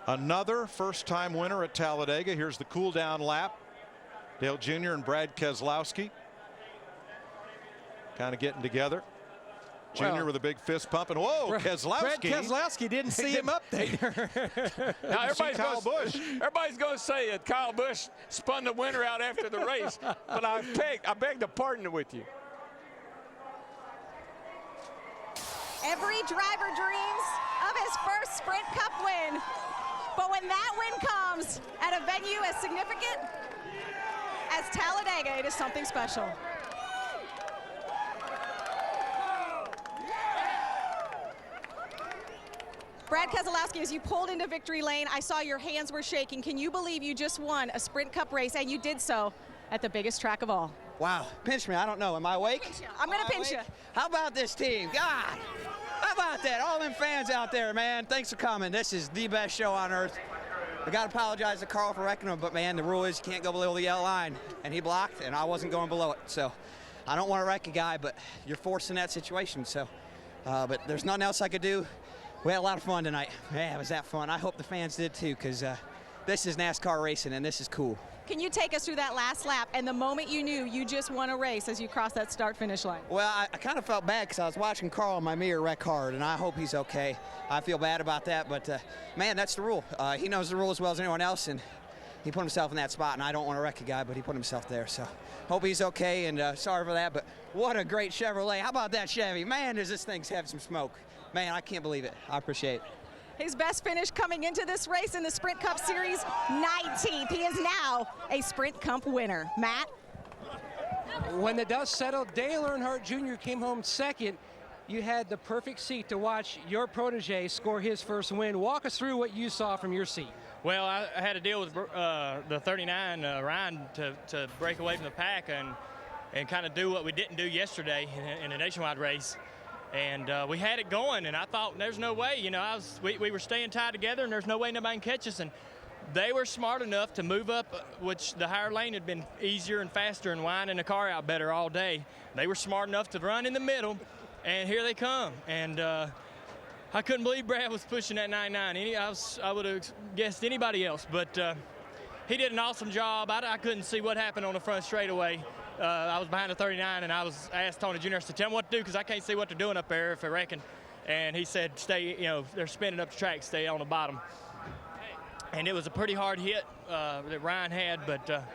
Another first-time winner at Talladega. Here's the cool-down lap. Dale Jr. and Brad Keselowski kind of getting together. Junior with a big fist pump, and whoa, Keselowski. Brad Keselowski didn't see him up there. Now everybody's going to say that Kyle Busch spun the winner out after the race, but I beg to pardon with you. Every driver dreams of his first Sprint Cup win, but when that win comes at a venue as significant as Talladega, it is something special. Brad Keselowski, as you pulled into victory lane, I saw your hands were shaking. Can you believe you just won a Sprint Cup race, and you did so at the biggest track of all? Wow, pinch me, I don't know, am I awake? I'm gonna pinch you. How about this team? God, how about that? All them fans out there, man, thanks for coming. This is the best show on earth. I gotta apologize to Carl for wrecking him, but man, the rule is you can't go below the yellow line, and he blocked, and I wasn't going below it. So I don't want to wreck a guy, but you're forced in that situation. So, but there's nothing else I could do. We had a lot of fun tonight. Man, it was that fun. I hope the fans did too, because this is NASCAR racing, and this is cool. Can you take us through that last lap and the moment you knew you just won a race as you crossed that start-finish line? Well, I kind of felt bad because I was watching Carl in my mirror wreck hard, and I hope he's okay. I feel bad about that, but man, that's the rule. He knows the rule as well as anyone else, and he put himself in that spot, and I don't want to wreck a guy, but he put himself there. So hope he's okay, and sorry for that, but what a great Chevrolet. How about that Chevy? Man, does this thing have some smoke. Man, I can't believe it. I appreciate it. His best finish coming into this race in the Sprint Cup Series, 19th. He is now a Sprint Cup winner. Matt? When the dust settled, Dale Earnhardt Jr. came home second. You had the perfect seat to watch your protege score his first win. Walk us through what you saw from your seat. Well, I had to deal with the 39 Ryan to break away from the pack and kind of do what we didn't do yesterday in a nationwide race. And we had it going, and I thought there's no way, you know, we were staying tied together, and there's no way nobody can catch us. And they were smart enough to move up, which the higher lane had been easier and faster and winding the car out better all day. They were smart enough to run in the middle, and here they come. And I couldn't believe Brad was pushing that 99. I would have guessed anybody else, but he did an awesome job. I couldn't see what happened on the front straightaway. I was behind the 39, and I asked Tony Jr. to tell him what to do because I can't see what they're doing up there if they're wrecking. And he said, stay, you know, they're spinning up the track, stay on the bottom. And it was a pretty hard hit that Ryan had, but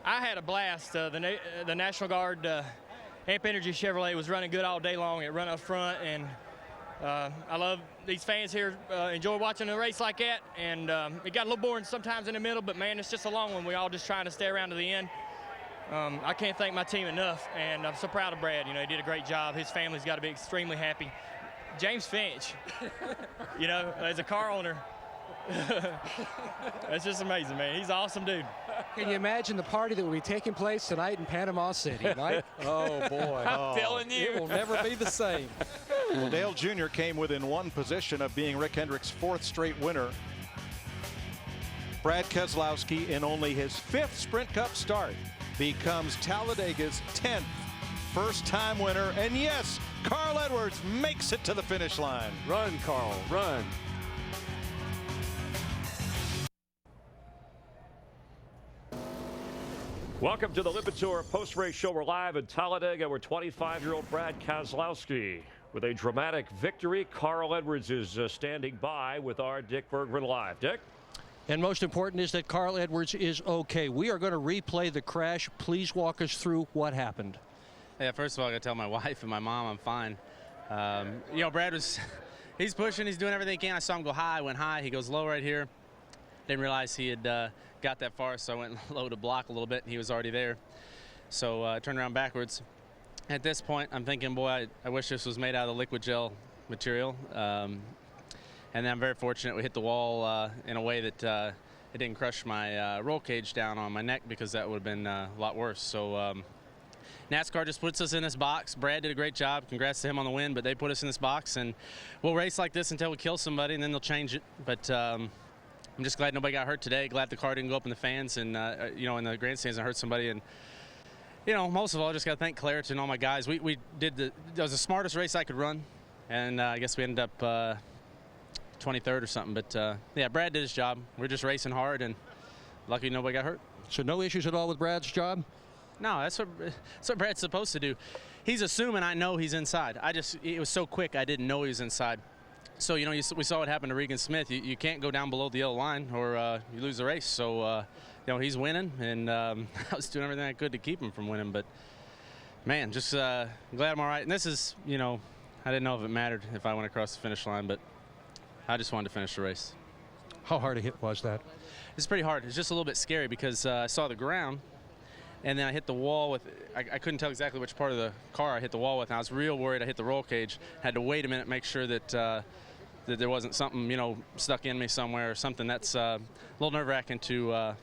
I had a blast. The National Guard Amp Energy Chevrolet was running good all day long. It run up front, and I love these fans here, enjoy watching a race like that. And it got a little boring sometimes in the middle, but man, it's just a long one. We all just trying to stay around to the end. I can't thank my team enough, and I'm so proud of Brad. You know, he did a great job. His family's got to be extremely happy. James Finch, you know, as a car owner, that's just amazing, man. He's an awesome dude. Can you imagine the party that will be taking place tonight in Panama City, Mike? Oh, boy. I'm telling you. It will never be the same. Well, Dale Jr. came within one position of being Rick Hendrick's 4th straight winner. Brad Keselowski, in only his 5th Sprint Cup start, becomes Talladega's 10th first-time winner. And yes, Carl Edwards makes it to the finish line. Run, Carl, run. Welcome to the Lipitor post-race show. We're live in Talladega where 25-year-old Brad Keselowski with a dramatic victory. Carl Edwards is standing by with our Dick Bergman live. Dick? And most important is that Carl Edwards is okay. We are going to replay the crash. Please walk us through what happened. Yeah, first of all, I got to tell my wife and my mom I'm fine. You know, Brad he's pushing, he's doing everything he can. I saw him go high, I went high, he goes low right here. Didn't realize he had got that far, so I went low to block a little bit, and he was already there. So I turned around backwards. At this point, I'm thinking, boy, I wish this was made out of liquid gel material. And then I'm very fortunate we hit the wall in a way that it didn't crush my roll cage down on my neck, because that would have been a lot worse. So NASCAR just puts us in this box. Brad did a great job. Congrats to him on the win, but they put us in this box, and we'll race like this until we kill somebody, and then they'll change it. But I'm just glad nobody got hurt today. Glad the car didn't go up in the fans and, you know, in the grandstands and hurt somebody. And, you know, most of all, I just got to thank Claret and all my guys. It was the smartest race I could run, and I guess we ended up 23rd or something. But yeah, Brad did his job. We're just racing hard, and lucky nobody got hurt. So no issues at all with Brad's job? No, that's what Brad's supposed to do. He's assuming I know he's inside. It was so quick I didn't know he was inside. So, you know, we saw what happened to Regan Smith. You can't go down below the yellow line or you lose the race. So, you know, he's winning, and I was doing everything I could to keep him from winning. But, man, just glad I'm all right. And this is, you know, I didn't know if it mattered if I went across the finish line, but I just wanted to finish the race. How hard a hit was that? It's pretty hard. It's just a little bit scary because I saw the ground, and then I hit the wall with, I couldn't tell exactly which part of the car I hit the wall with, and I was real worried I hit the roll cage. Had to wait a minute, make sure that that there wasn't something, you know, stuck in me somewhere or something. That's a little nerve-wracking to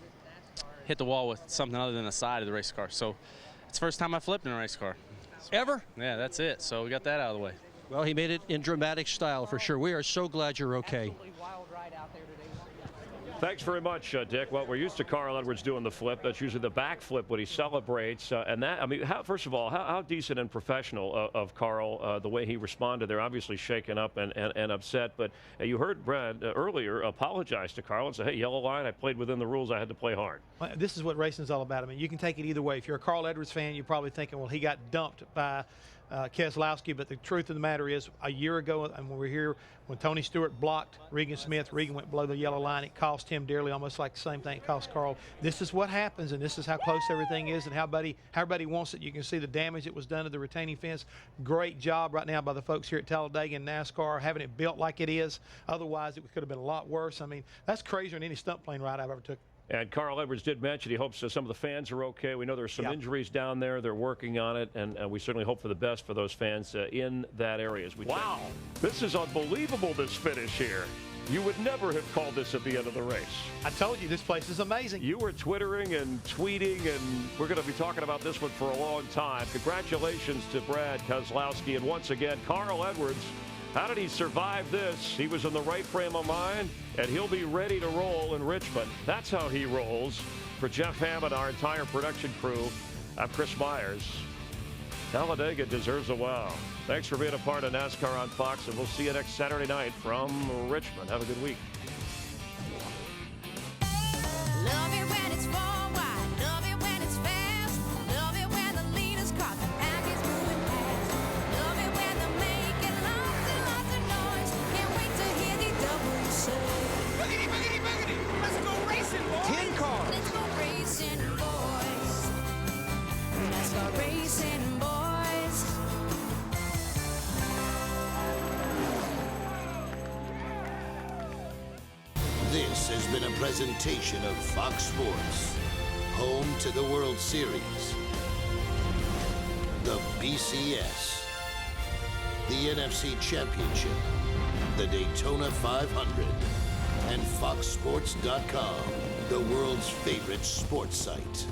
hit the wall with something other than the side of the race car. So it's the first time I flipped in a race car. Ever? Yeah, that's it. So we got that out of the way. Well, he made it in dramatic style for sure. We are so glad you're okay. Thanks very much, Dick. Well, we're used to Carl Edwards doing the flip. That's usually the back flip when he celebrates. And that, I mean, first of all, how decent and professional of Carl, the way he responded. They're obviously shaken up and upset. But you heard Brad earlier apologize to Carl and say, hey, yellow line, I played within the rules. I had to play hard. Well, this is what racing's all about. I mean, you can take it either way. If you're a Carl Edwards fan, you're probably thinking, well, he got dumped by Keselowski, but the truth of the matter is, a year ago, and when we were here, when Tony Stewart blocked Regan Smith, Regan went below the yellow line. It cost him dearly, almost like the same thing it cost Carl. This is what happens, and this is how close everything is, and how everybody wants it. You can see the damage that was done to the retaining fence. Great job right now by the folks here at Talladega and NASCAR having it built like it is. Otherwise, it could have been a lot worse. I mean, that's crazier than any stunt plane ride I've ever took. And Carl Edwards did mention he hopes some of the fans are okay. We know there's some injuries down there. They're working on it, and we certainly hope for the best for those fans in that area. Wow, this is unbelievable, this finish here. You would never have called this at the end of the race. I told you, this place is amazing. You were twittering and tweeting, and we're going to be talking about this one for a long time. Congratulations to Brad Keselowski, and once again, Carl Edwards. How did he survive this? He was in the right frame of mind, and he'll be ready to roll in Richmond. That's how he rolls. For Jeff Hammond, our entire production crew, I'm Chris Myers. Talladega deserves a wow. Thanks for being a part of NASCAR on Fox, and we'll see you next Saturday night from Richmond. Have a good week. Love it when it's forward, love it when it's fast, love it when the leader's caught the pack is moving past, love it when they're making lots and lots of noise, can't wait to hear the W's say. Boogity, boogity, boogity, let's go racing, boys. 10 cars. Let's go racing, boys. Let's go racing, boys. This has been a presentation of Fox Sports, home to the World Series, the BCS, the NFC Championship, the Daytona 500, and FoxSports.com, the world's favorite sports site.